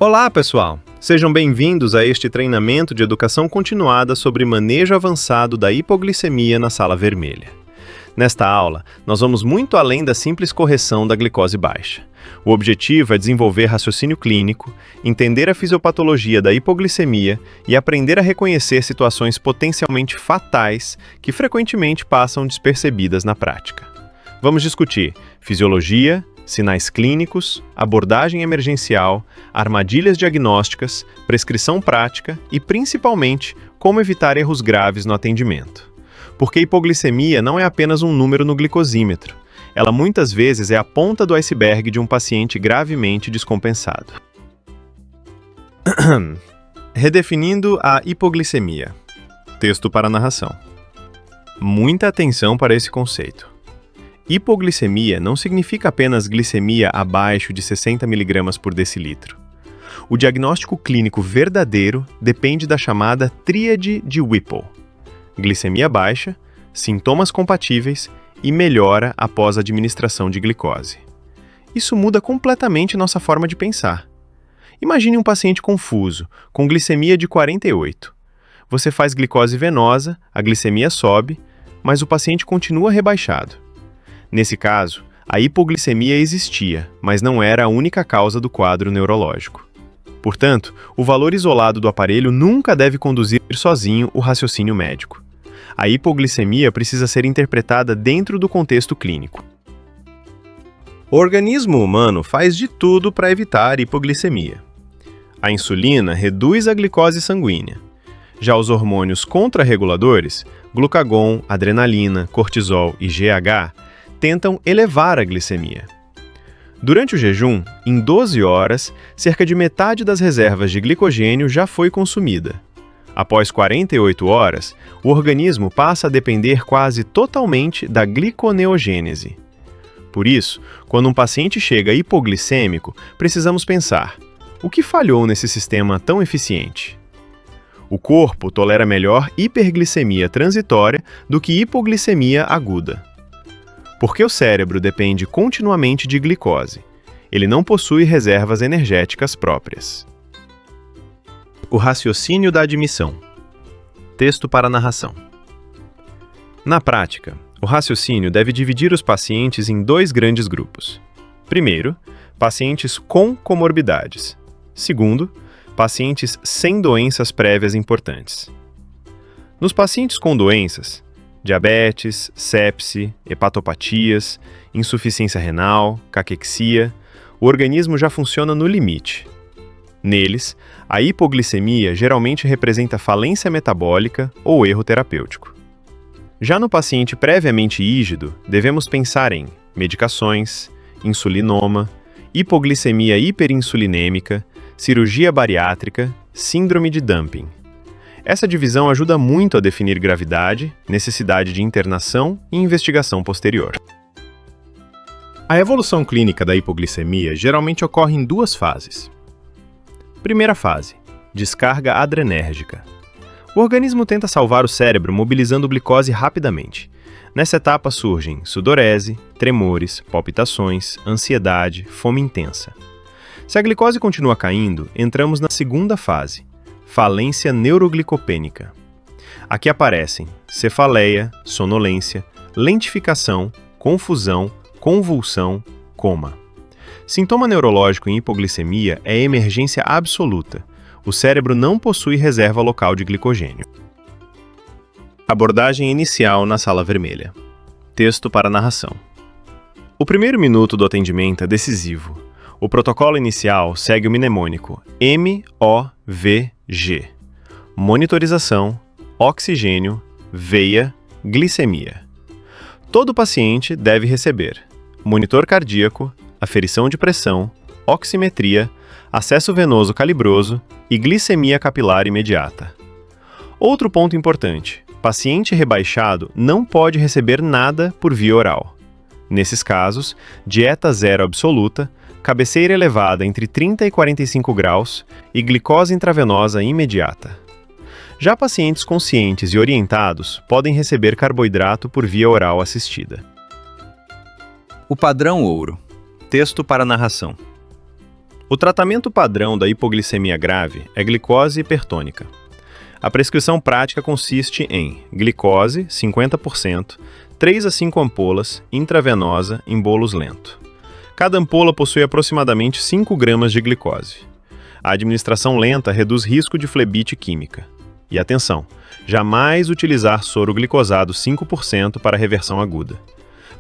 Olá, pessoal! Sejam bem-vindos a este treinamento de educação continuada sobre manejo avançado da hipoglicemia na sala vermelha. Nesta aula, nós vamos muito além da simples correção da glicose baixa. O objetivo é desenvolver raciocínio clínico, entender a fisiopatologia da hipoglicemia e aprender a reconhecer situações potencialmente fatais que frequentemente passam despercebidas na prática. Vamos discutir fisiologia, sinais clínicos, abordagem emergencial, armadilhas diagnósticas, prescrição prática e, principalmente, como evitar erros graves no atendimento. Porque hipoglicemia não é apenas um número no glicosímetro. Ela muitas vezes é a ponta do iceberg de um paciente gravemente descompensado. Redefinindo a hipoglicemia. Texto para narração. Muita atenção para esse conceito. Hipoglicemia não significa apenas glicemia abaixo de 60 mg por decilitro. O diagnóstico clínico verdadeiro depende da chamada tríade de Whipple: glicemia baixa, sintomas compatíveis e melhora após a administração de glicose. Isso muda completamente nossa forma de pensar. Imagine um paciente confuso, com glicemia de 48. Você faz glicose venosa, a glicemia sobe, mas o paciente continua rebaixado. Nesse caso, a hipoglicemia existia, mas não era a única causa do quadro neurológico. Portanto, o valor isolado do aparelho nunca deve conduzir sozinho o raciocínio médico. A hipoglicemia precisa ser interpretada dentro do contexto clínico. O organismo humano faz de tudo para evitar hipoglicemia. A insulina reduz a glicose sanguínea. Já os hormônios contrarreguladores, glucagon, adrenalina, cortisol e GH, tentam elevar a glicemia. Durante o jejum, em 12 horas, cerca de metade das reservas de glicogênio já foi consumida. Após 48 horas, o organismo passa a depender quase totalmente da gliconeogênese. Por isso, quando um paciente chega hipoglicêmico, precisamos pensar: o que falhou nesse sistema tão eficiente? O corpo tolera melhor hiperglicemia transitória do que hipoglicemia aguda. Porque o cérebro depende continuamente de glicose. Ele não possui reservas energéticas próprias. O raciocínio da admissão. Texto para narração. Na prática, o raciocínio deve dividir os pacientes em dois grandes grupos. Primeiro, pacientes com comorbidades. Segundo, pacientes sem doenças prévias importantes. Nos pacientes com doenças, diabetes, sepse, hepatopatias, insuficiência renal, caquexia, o organismo já funciona no limite. Neles, a hipoglicemia geralmente representa falência metabólica ou erro terapêutico. Já no paciente previamente ígido, devemos pensar em medicações, insulinoma, hipoglicemia hiperinsulinêmica, cirurgia bariátrica, síndrome de Dumping. Essa divisão ajuda muito a definir gravidade, necessidade de internação e investigação posterior. A evolução clínica da hipoglicemia geralmente ocorre em duas fases. Primeira fase: descarga adrenérgica. O organismo tenta salvar o cérebro mobilizando glicose rapidamente. Nessa etapa surgem sudorese, tremores, palpitações, ansiedade, fome intensa. Se a glicose continua caindo, entramos na segunda fase: falência neuroglicopênica. Aqui aparecem cefaleia, sonolência, lentificação, confusão, convulsão, coma. Sintoma neurológico em hipoglicemia é emergência absoluta. O cérebro não possui reserva local de glicogênio. Abordagem inicial na sala vermelha. Texto para narração. O primeiro minuto do atendimento é decisivo. O protocolo inicial segue o mnemônico MOVG: monitorização, oxigênio, veia, glicemia. Todo paciente deve receber monitor cardíaco, aferição de pressão, oximetria, acesso venoso calibroso e glicemia capilar imediata. Outro ponto importante: paciente rebaixado não pode receber nada por via oral. Nesses casos, dieta zero absoluta, cabeceira elevada entre 30 e 45 graus e glicose intravenosa imediata. Já pacientes conscientes e orientados podem receber carboidrato por via oral assistida. O padrão ouro. Texto para narração. O tratamento padrão da hipoglicemia grave é glicose hipertônica. A prescrição prática consiste em glicose, 50%, 3 a 5 ampolas, intravenosa, em bolos lento. Cada ampola possui aproximadamente 5 gramas de glicose. A administração lenta reduz risco de flebite química. E atenção, jamais utilizar soro glicosado 5% para reversão aguda.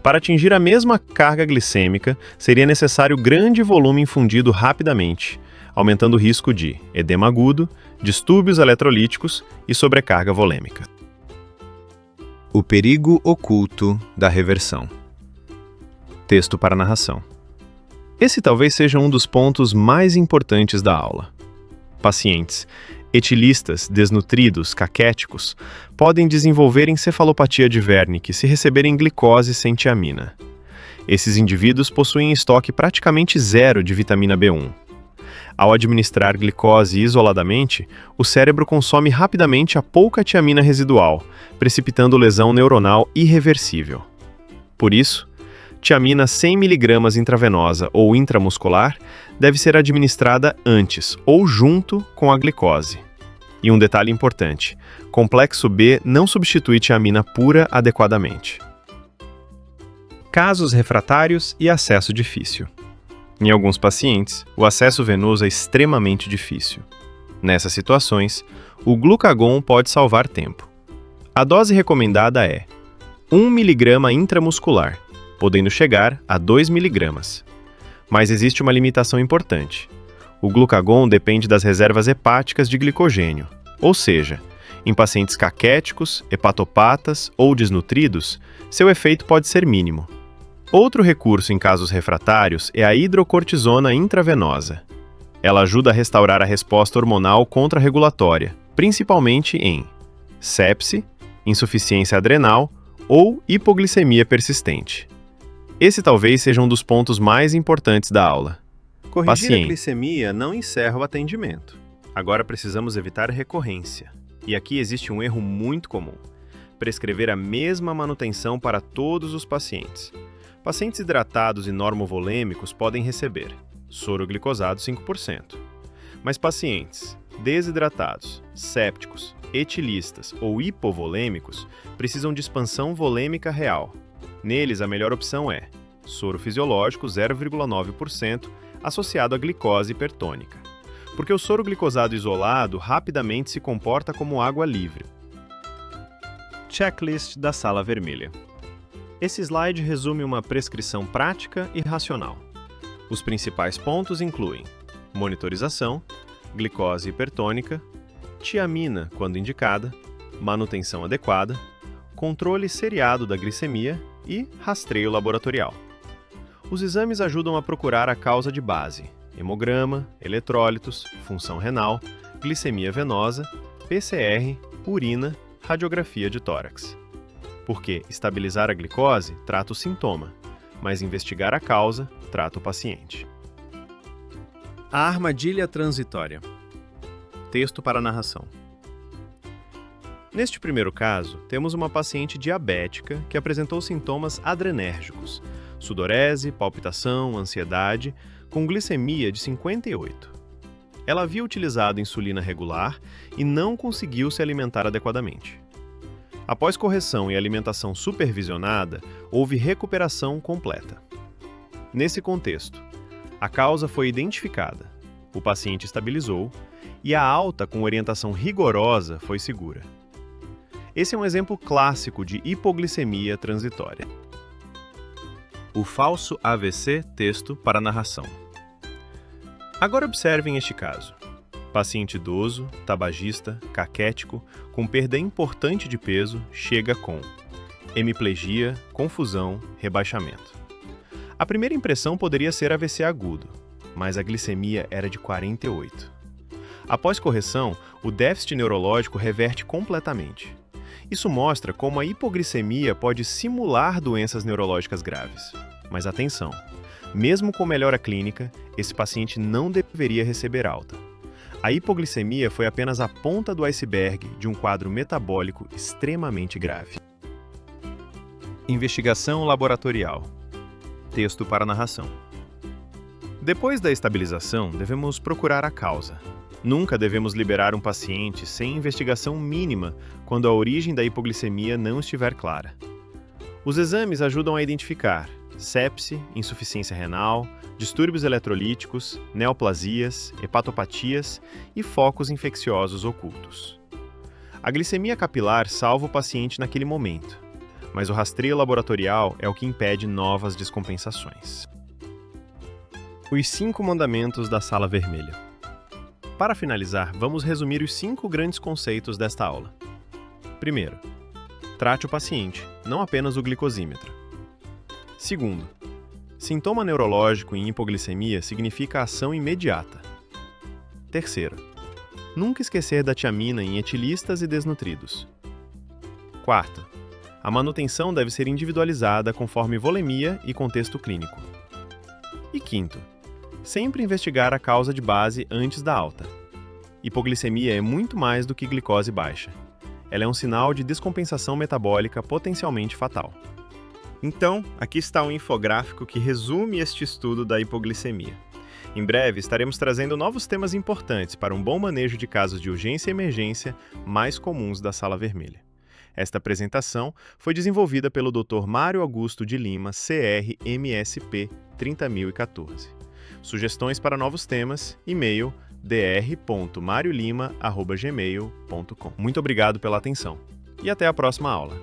Para atingir a mesma carga glicêmica, seria necessário grande volume infundido rapidamente, aumentando o risco de edema agudo, distúrbios eletrolíticos e sobrecarga volêmica. O perigo oculto da reversão. Texto para narração. Esse talvez seja um dos pontos mais importantes da aula. Pacientes etilistas, desnutridos, caquéticos, podem desenvolver encefalopatia de Wernicke se receberem glicose sem tiamina. Esses indivíduos possuem estoque praticamente zero de vitamina B1. Ao administrar glicose isoladamente, o cérebro consome rapidamente a pouca tiamina residual, precipitando lesão neuronal irreversível. Por isso, tiamina 100 mg intravenosa ou intramuscular deve ser administrada antes ou junto com a glicose. E um detalhe importante: complexo B não substitui tiamina pura adequadamente. Casos refratários e acesso difícil. Em alguns pacientes, o acesso venoso é extremamente difícil. Nessas situações, o glucagon pode salvar tempo. A dose recomendada é 1 mg intramuscular, podendo chegar a 2 mg. Mas existe uma limitação importante. O glucagon depende das reservas hepáticas de glicogênio, ou seja, em pacientes caquéticos, hepatopatas ou desnutridos, seu efeito pode ser mínimo. Outro recurso em casos refratários é a hidrocortisona intravenosa. Ela ajuda a restaurar a resposta hormonal contrarregulatória, principalmente em sepse, insuficiência adrenal ou hipoglicemia persistente. Esse talvez seja um dos pontos mais importantes da aula. Corrigir a glicemia não encerra o atendimento. Agora precisamos evitar recorrência. E aqui existe um erro muito comum: prescrever a mesma manutenção para todos os pacientes. Pacientes hidratados e normovolêmicos podem receber soro glicosado 5%. Mas pacientes desidratados, sépticos, etilistas ou hipovolêmicos precisam de expansão volêmica real. Neles, a melhor opção é soro fisiológico 0,9% associado à glicose hipertônica, porque o soro glicosado isolado rapidamente se comporta como água livre. Checklist da sala vermelha. Esse slide resume uma prescrição prática e racional. Os principais pontos incluem monitorização, glicose hipertônica, tiamina quando indicada, manutenção adequada, controle seriado da glicemia e rastreio laboratorial. Os exames ajudam a procurar a causa de base: hemograma, eletrólitos, função renal, glicemia venosa, PCR, urina, radiografia de tórax. Porque estabilizar a glicose trata o sintoma, mas investigar a causa trata o paciente. A armadilha transitória. Texto para narração. Neste primeiro caso, temos uma paciente diabética que apresentou sintomas adrenérgicos, sudorese, palpitação, ansiedade, com glicemia de 58. Ela havia utilizado insulina regular e não conseguiu se alimentar adequadamente. Após correção e alimentação supervisionada, houve recuperação completa. Nesse contexto, a causa foi identificada, o paciente estabilizou e a alta com orientação rigorosa foi segura. Esse é um exemplo clássico de hipoglicemia transitória. O falso AVC, texto para narração. Agora observem este caso. Paciente idoso, tabagista, caquético, com perda importante de peso, chega com hemiplegia, confusão, rebaixamento. A primeira impressão poderia ser AVC agudo, mas a glicemia era de 48. Após correção, o déficit neurológico reverte completamente. Isso mostra como a hipoglicemia pode simular doenças neurológicas graves. Mas atenção, mesmo com melhora clínica, esse paciente não deveria receber alta. A hipoglicemia foi apenas a ponta do iceberg de um quadro metabólico extremamente grave. Investigação laboratorial. Texto para narração. Depois da estabilização, devemos procurar a causa. Nunca devemos liberar um paciente sem investigação mínima quando a origem da hipoglicemia não estiver clara. Os exames ajudam a identificar sepse, insuficiência renal, distúrbios eletrolíticos, neoplasias, hepatopatias e focos infecciosos ocultos. A glicemia capilar salva o paciente naquele momento, mas o rastreio laboratorial é o que impede novas descompensações. Os 5 mandamentos da Sala Vermelha. Para finalizar, vamos resumir os 5 grandes conceitos desta aula. Primeiro, trate o paciente, não apenas o glicosímetro. Segundo, sintoma neurológico em hipoglicemia significa ação imediata. Terceiro, nunca esquecer da tiamina em etilistas e desnutridos. Quarto, a manutenção deve ser individualizada conforme volemia e contexto clínico. E quinto, sempre investigar a causa de base antes da alta. Hipoglicemia é muito mais do que glicose baixa. Ela é um sinal de descompensação metabólica potencialmente fatal. Então, aqui está um infográfico que resume este estudo da hipoglicemia. Em breve, estaremos trazendo novos temas importantes para um bom manejo de casos de urgência e emergência mais comuns da Sala Vermelha. Esta apresentação foi desenvolvida pelo Dr. Mário Augusto de Lima, CR MSP 30014. Sugestões para novos temas, e-mail dr.mariolima@gmail.com. Muito obrigado pela atenção e até a próxima aula.